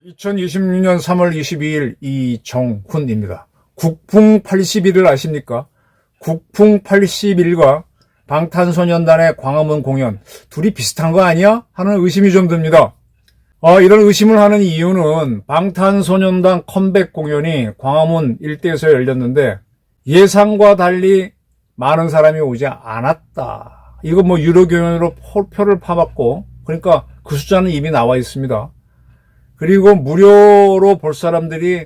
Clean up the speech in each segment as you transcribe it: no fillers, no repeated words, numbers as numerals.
(2026년 3월 22일) 이정훈입니다. 국풍 81을 아십니까? 국풍 81과 방탄소년단의 광화문 공연 둘이 비슷한 거 아니야? 하는 의심이 좀 듭니다. 이런 의심을 하는 이유는 방탄소년단 컴백 공연이 광화문 일대에서 열렸는데 예상과 달리 많은 사람이 오지 않았다. 이거 뭐 유료 공연으로 표를 파봤고, 그러니까 그 숫자는 이미 나와 있습니다. 그리고 무료로 볼 사람들이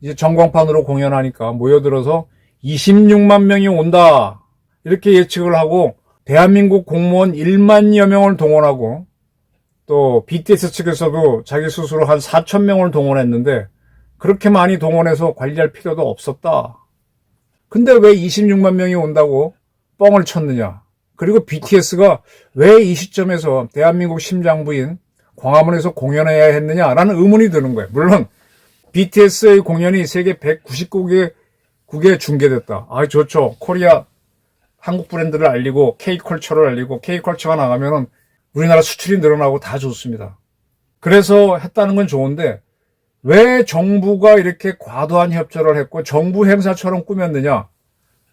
이제 전광판으로 공연하니까 모여들어서 26만 명이 온다, 이렇게 예측을 하고, 대한민국 공무원 1만여 명을 동원하고, 또 BTS 측에서도 자기 스스로 한 4천 명을 동원했는데 그렇게 많이 동원해서 관리할 필요도 없었다. 근데 왜 26만 명이 온다고 뻥을 쳤느냐? 그리고 BTS가 왜 이 시점에서 대한민국 심장부인 광화문에서 공연해야 했느냐라는 의문이 드는 거예요. 물론 BTS의 공연이 세계 199개국에 중계됐다. 좋죠. 코리아 한국 브랜드를 알리고 K컬처를 알리고 K컬처가 나가면은 우리나라 수출이 늘어나고 다 좋습니다. 그래서 했다는 건 좋은데 왜 정부가 이렇게 과도한 협조를 했고 정부 행사처럼 꾸몄느냐?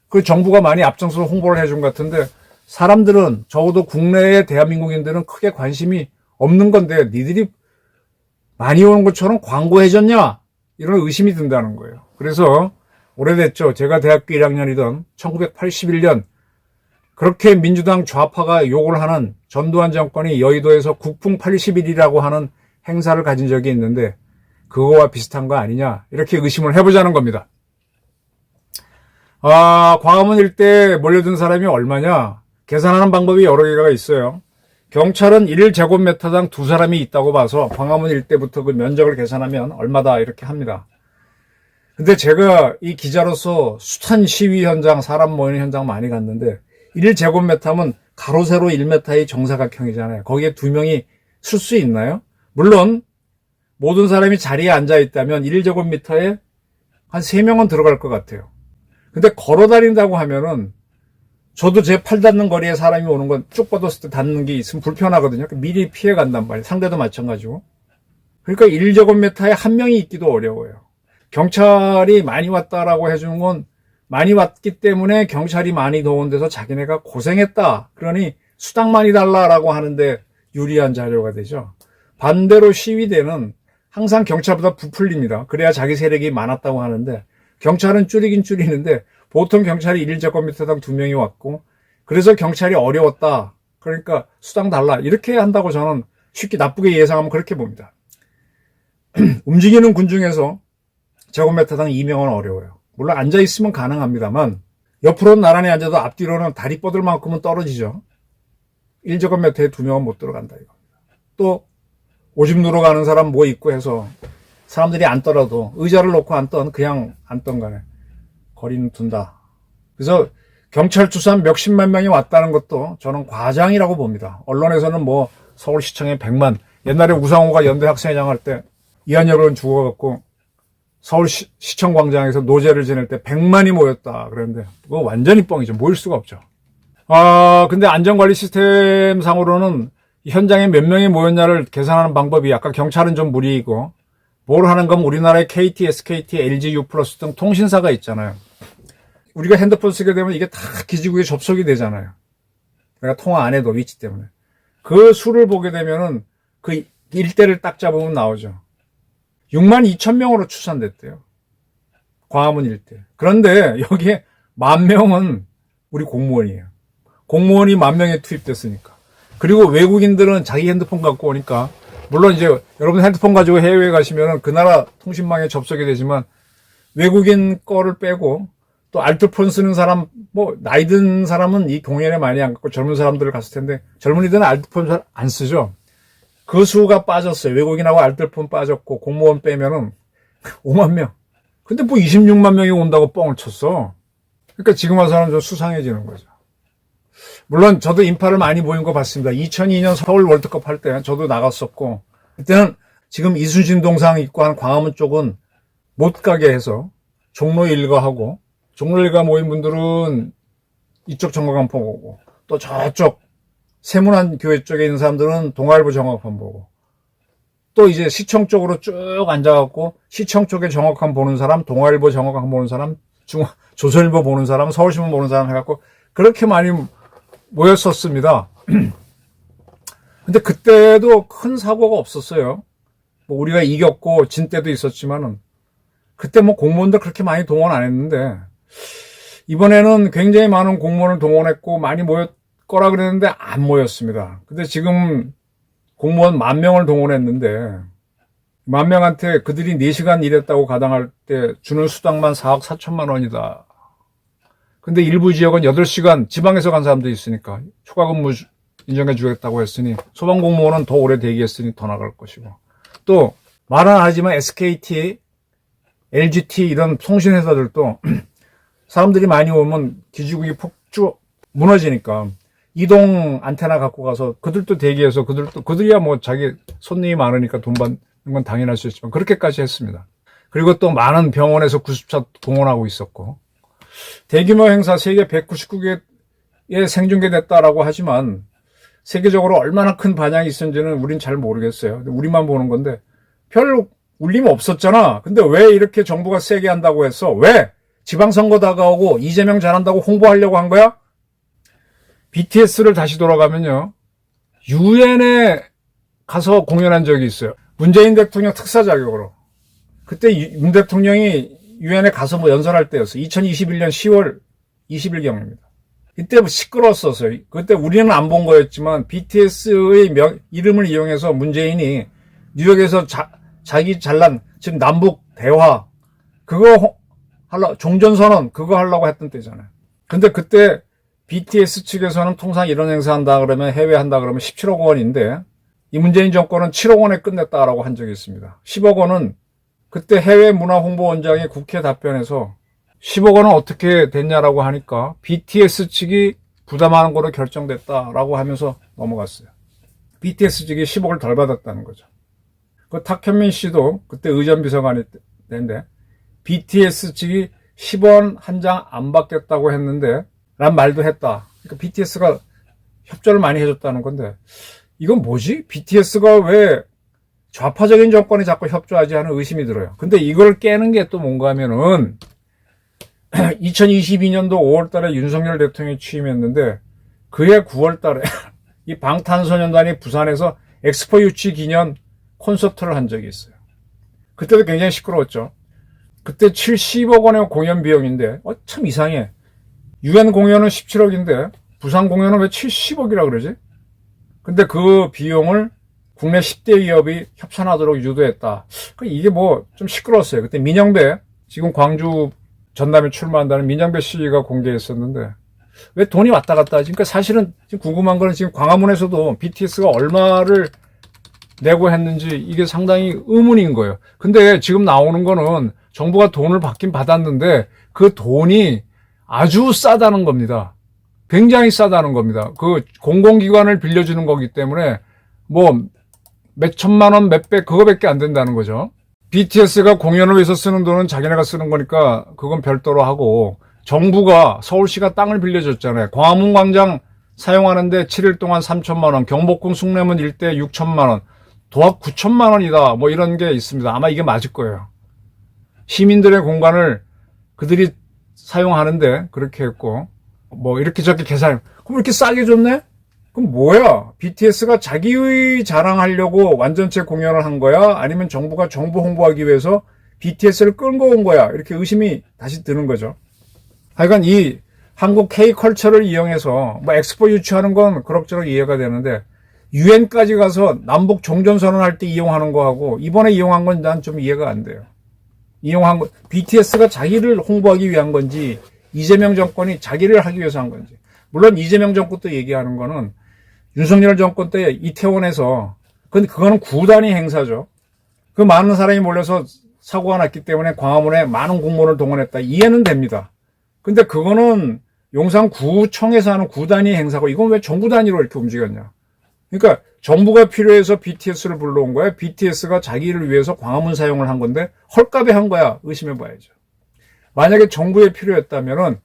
그 정부가 많이 앞장서서 홍보를 해준 것 같은데 사람들은, 적어도 국내의 대한민국인들은 크게 관심이 없는 건데 니들이 많이 오는 것처럼 광고해줬냐? 이런 의심이 든다는 거예요. 그래서 오래됐죠. 제가 대학교 1학년이던 1981년 그렇게 민주당 좌파가 욕을 하는 전두환 정권이 여의도에서 국풍 81이라고 하는 행사를 가진 적이 있는데 그거와 비슷한 거 아니냐, 이렇게 의심을 해보자는 겁니다. 광화문 일대에 몰려든 사람이 얼마냐? 계산하는 방법이 여러 개가 있어요. 경찰은 1제곱미터당 2사람이 있다고 봐서 광화문 일대부터 그 면적을 계산하면 얼마다, 이렇게 합니다. 근데 제가 이 기자로서 숱한 시위 현장, 사람 모이는 현장 많이 갔는데 1제곱미터면 가로 세로 1m의 정사각형이잖아요. 거기에 2명이 쓸 수 있나요? 물론 모든 사람이 자리에 앉아 있다면 1제곱미터에 한 3명은 들어갈 것 같아요. 근데 걸어 다닌다고 하면은 저도 제 팔 닿는 거리에 사람이 오는 건 쭉 뻗었을 때 닿는 게 있으면 불편하거든요. 미리 피해 간단 말이에요. 상대도 마찬가지고. 그러니까 1제곱미터에 한 명이 있기도 어려워요. 경찰이 많이 왔다라고 해주는 건 많이 왔기 때문에 경찰이 많이 동원돼서 자기네가 고생했다, 그러니 수당 많이 달라라고 하는데 유리한 자료가 되죠. 반대로 시위대는 항상 경찰보다 부풀립니다. 그래야 자기 세력이 많았다고 하는데 경찰은 줄이긴 줄이는데 보통 경찰이 1제곱미터당 2명이 왔고, 그래서 경찰이 어려웠다, 그러니까 수당 달라, 이렇게 한다고 저는 쉽게 나쁘게 예상하면 그렇게 봅니다. 움직이는 군 중에서 제곱미터당 2명은 어려워요. 물론 앉아있으면 가능합니다만 옆으로는 나란히 앉아도 앞뒤로는 다리 뻗을 만큼은 떨어지죠. 1제곱미터에 2명은 못 들어간다 이겁니다. 또 오줌 누러 가는 사람 뭐 있고 해서 사람들이 앉더라도 의자를 놓고 앉던 그냥 앉던 간에 거리는 둔다. 그래서 경찰 추산 몇십만 명이 왔다는 것도 저는 과장이라고 봅니다. 언론에서는 뭐 서울시청에 100만, 옛날에 우상호가 연대 학생회장 할 때 이한열은 죽어갖고 서울시청 광장에서 노제를 지낼 때 100만이 모였다 그랬는데 그거 완전히 뻥이죠. 모일 수가 없죠. 근데 안전관리 시스템 상으로는 현장에 몇 명이 모였냐를 계산하는 방법이, 아까 경찰은 좀 무리이고, 뭘 하는 건 우리나라의 KT, SKT, LG, U+ 등 통신사가 있잖아요. 우리가 핸드폰 쓰게 되면 이게 다 기지국에 접속이 되잖아요. 내가 통화 안 해도 위치 때문에. 그 수를 보게 되면은 그 일대를 딱 잡으면 나오죠. 6만 2천 명으로 추산됐대요. 광화문 일대. 그런데 여기에 10,000명은 우리 공무원이에요. 공무원이 10,000명에 투입됐으니까. 그리고 외국인들은 자기 핸드폰 갖고 오니까, 물론 이제 여러분 핸드폰 가지고 해외에 가시면은 그 나라 통신망에 접속이 되지만 외국인 거를 빼고 또 알트폰 쓰는 사람, 뭐 나이 든 사람은 이 공연에 많이 안 갔고 젊은 사람들 갔을 텐데 젊은이들은 알트폰 잘 안 쓰죠. 그 수가 빠졌어요. 외국인하고 알뜰폰 빠졌고 공무원 빼면은 5만 명. 근데 뭐 26만 명이 온다고 뻥을 쳤어. 그러니까 지금 와서는 좀 수상해지는 거죠. 물론 저도 인파를 많이 모인 거 봤습니다. 2002년 서울 월드컵 할 때 저도 나갔었고, 그때는 지금 이순신 동상 있고 한 광화문 쪽은 못 가게 해서 종로 일가하고, 종로 일가 모인 분들은 이쪽 정각한번 보고, 또 저쪽 세문안 교회 쪽에 있는 사람들은 동아일보 정각한 보고, 또 이제 시청 쪽으로 쭉 앉아갖고 시청 쪽에 정확한 보는 사람, 동아일보 정확한 보는 사람, 조선일보 보는 사람, 서울신문 보는 사람 해갖고 그렇게 많이 모였었습니다. 근데 그때도 큰 사고가 없었어요. 뭐 우리가 이겼고 진 때도 있었지만은 그때 뭐 공무원들 그렇게 많이 동원 안 했는데 이번에는 굉장히 많은 공무원을 동원했고 많이 모였 거라 그랬는데 안 모였습니다. 근데 지금 공무원 10,000명을 동원했는데 10,000명한테 그들이 4시간 일했다고 가당할 때 주는 수당만 4억 4천만 원이다. 근데 일부 지역은 8시간 지방에서 간 사람도 있으니까 추가 근무 인정해 주겠다고 했으니 소방공무원은 더 오래 대기했으니 더 나갈 것이고 또 말은 안 하지만 SKT, LGT 이런 통신회사들도 사람들이 많이 오면 기지국이 폭주 무너지니까 이동 안테나 갖고 가서 그들도 대기해서 그들이야 뭐 자기 손님이 많으니까 돈 받는 건 당연할 수 있지만 그렇게까지 했습니다. 그리고 또 많은 병원에서 구급차 동원하고 있었고 대규모 행사 세계 199개에 생중계됐다라고 하지만 세계적으로 얼마나 큰 반향이 있었는지는 우린 잘 모르겠어요. 우리만 보는 건데 별 울림 없었잖아. 근데 왜 이렇게 정부가 세게 한다고 했어? 왜? 지방선거 다가오고 이재명 잘한다고 홍보하려고 한 거야? BTS를 다시 돌아가면요. 유엔에 가서 공연한 적이 있어요. 문재인 대통령 특사 자격으로. 그때 문 대통령이 유엔에 가서 뭐 연설할 때였어요. 2021년 10월 20일경입니다. 이때 뭐 시끄러웠었어요. 그때 우리는 안 본 거였지만 BTS의 이름을 이용해서 문재인이 뉴욕에서 자기 잘난 지금 남북 대화 그거 종전선언 그거 하려고 했던 때잖아요. 근데 그때 BTS 측에서는 통상 이런 행사 한다 그러면 해외 한다 그러면 17억 원인데 이 문재인 정권은 7억 원에 끝냈다라고 한 적이 있습니다. 10억 원은 그때 해외 문화홍보원장이 국회 답변에서 10억 원은 어떻게 됐냐라고 하니까 BTS 측이 부담하는 거로 결정됐다라고 하면서 넘어갔어요. BTS 측이 10억을 덜 받았다는 거죠. 그 탁현민 씨도 그때 의전비서관이 됐는데 BTS 측이 10원 한 장 안 받겠다고 했는데 란 말도 했다. 그러니까 BTS가 협조를 많이 해줬다는 건데 이건 뭐지? BTS가 왜 좌파적인 정권이 자꾸 협조하지 하는 의심이 들어요. 근데 이걸 깨는 게 또 뭔가 하면은 2022년도 5월 달에 윤석열 대통령이 취임했는데 그해 9월 달에 이 방탄소년단이 부산에서 엑스포 유치 기념 콘서트를 한 적이 있어요. 그때도 굉장히 시끄러웠죠. 그때 70억 원의 공연 비용인데 참 이상해. 유엔 공연은 17억인데 부산 공연은 왜 70억이라 그러지? 근데 그 비용을 국내 10대 기업이 협찬하도록 유도했다. 이게 뭐 좀 시끄러웠어요. 그때 민영배 지금 광주 전남에 출마한다는 민영배 씨가 공개했었는데 왜 돈이 왔다 갔다 하지? 그러니까 사실은 지금 궁금한 거는 지금 광화문에서도 BTS가 얼마를 내고 했는지 이게 상당히 의문인 거예요. 근데 지금 나오는 거는 정부가 돈을 받긴 받았는데 그 돈이 아주 싸다는 겁니다. 굉장히 싸다는 겁니다. 그 공공기관을 빌려주는 거기 때문에 뭐 몇 천만 원, 몇백 그거밖에 안 된다는 거죠. BTS가 공연을 위해서 쓰는 돈은 자기네가 쓰는 거니까 그건 별도로 하고 정부가 서울시가 땅을 빌려줬잖아요. 광화문 광장 사용하는데 7일 동안 3천만 원, 경복궁 숭례문 일대 6천만 원, 도합 9천만 원이다. 뭐 이런 게 있습니다. 아마 이게 맞을 거예요. 시민들의 공간을 그들이 사용하는데 그렇게 했고 뭐 이렇게 저렇게 계산. 그럼 이렇게 싸게 줬네? 그럼 뭐야? BTS가 자기의 자랑하려고 완전체 공연을 한 거야? 아니면 정부가 정부 홍보하기 위해서 BTS를 끌고 온 거야? 이렇게 의심이 다시 드는 거죠. 하여간 이 한국 K컬처를 이용해서 뭐 엑스포 유치하는 건 그럭저럭 이해가 되는데 유엔까지 가서 남북 종전선언 할 때 이용하는 거하고 이번에 이용한 건 난 좀 이해가 안 돼요. 이용한 거 BTS가 자기를 홍보하기 위한 건지 이재명 정권이 자기를 하기 위해서 한 건지. 물론 이재명 정권 때 얘기하는 거는 윤석열 정권 때 이태원에서 그거는 구단위 행사죠. 그 많은 사람이 몰려서 사고가 났기 때문에 광화문에 많은 공무원을 동원했다. 이해는 됩니다. 근데 그거는 용산구청에서 하는 구단위 행사고 이건 왜 정부 단위로 이렇게 움직였냐. 그러니까 정부가 필요해서 BTS를 불러온 거야. BTS가 자기를 위해서 광화문 사용을 한 건데 헐값에 한 거야. 의심해봐야죠. 만약에 정부에 필요했다면은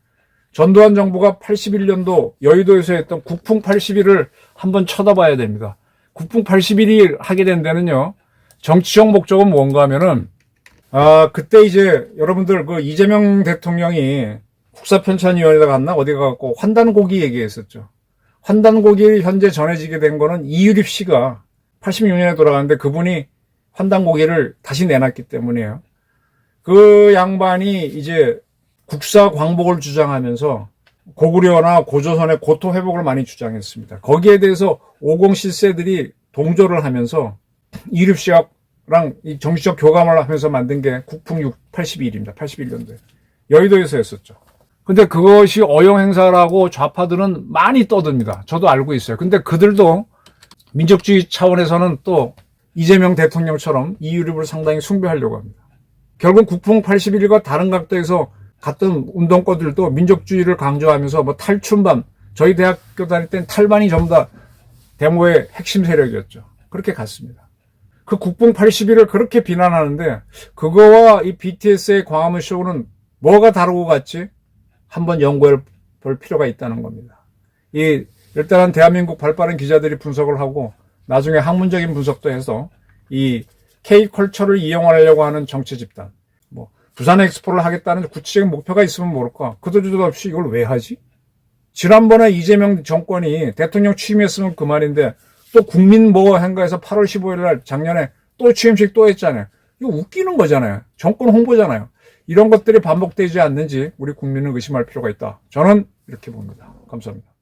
전두환 정부가 81년도 여의도에서 했던 국풍 81을 한번 쳐다봐야 됩니다. 국풍 81이 하게 된 데는요, 정치적 목적은 뭔가 하면은, 그때 이제 여러분들 그 이재명 대통령이 국사편찬위원회에 갔나? 어디 가갖고 환단고기 얘기했었죠. 환단고기 현재 전해지게 된 거는 이유립 씨가 86년에 돌아갔는데 그분이 환단고기를 다시 내놨기 때문이에요. 그 양반이 이제 국사 광복을 주장하면서 고구려나 고조선의 고토 회복을 많이 주장했습니다. 거기에 대해서 50 실세들이 동조를 하면서 이립 씨랑 이 정치적 교감을 하면서 만든 게 국풍 81입니다. 81년도에. 여의도에서 했었죠. 근데 그것이 어용 행사라고 좌파들은 많이 떠듭니다. 저도 알고 있어요. 근데 그들도 민족주의 차원에서는 또 이재명 대통령처럼 이유립을 상당히 숭배하려고 합니다. 결국 국풍 81과 다른 각도에서 갔던 운동권들도 민족주의를 강조하면서 뭐 탈춘반, 저희 대학교 다닐 땐 탈반이 전부 다 데모의 핵심 세력이었죠. 그렇게 갔습니다. 그 국풍 81을 그렇게 비난하는데 그거와 이 BTS의 광화문 쇼는 뭐가 다르고 같지? 한번 연구해 볼 필요가 있다는 겁니다. 일단은 대한민국 발빠른 기자들이 분석을 하고 나중에 학문적인 분석도 해서 이 K컬처를 이용하려고 하는 정치 집단, 뭐 부산 엑스포를 하겠다는 구체적인 목표가 있으면 모를까. 그도저도 없이 이걸 왜 하지? 지난번에 이재명 정권이 대통령 취임했으면 그만인데 또 국민 뭐 행가에서 8월 15일 날 작년에 또 취임식 또 했잖아요. 이거 웃기는 거잖아요. 정권 홍보잖아요. 이런 것들이 반복되지 않는지 우리 국민은 의심할 필요가 있다. 저는 이렇게 봅니다. 감사합니다.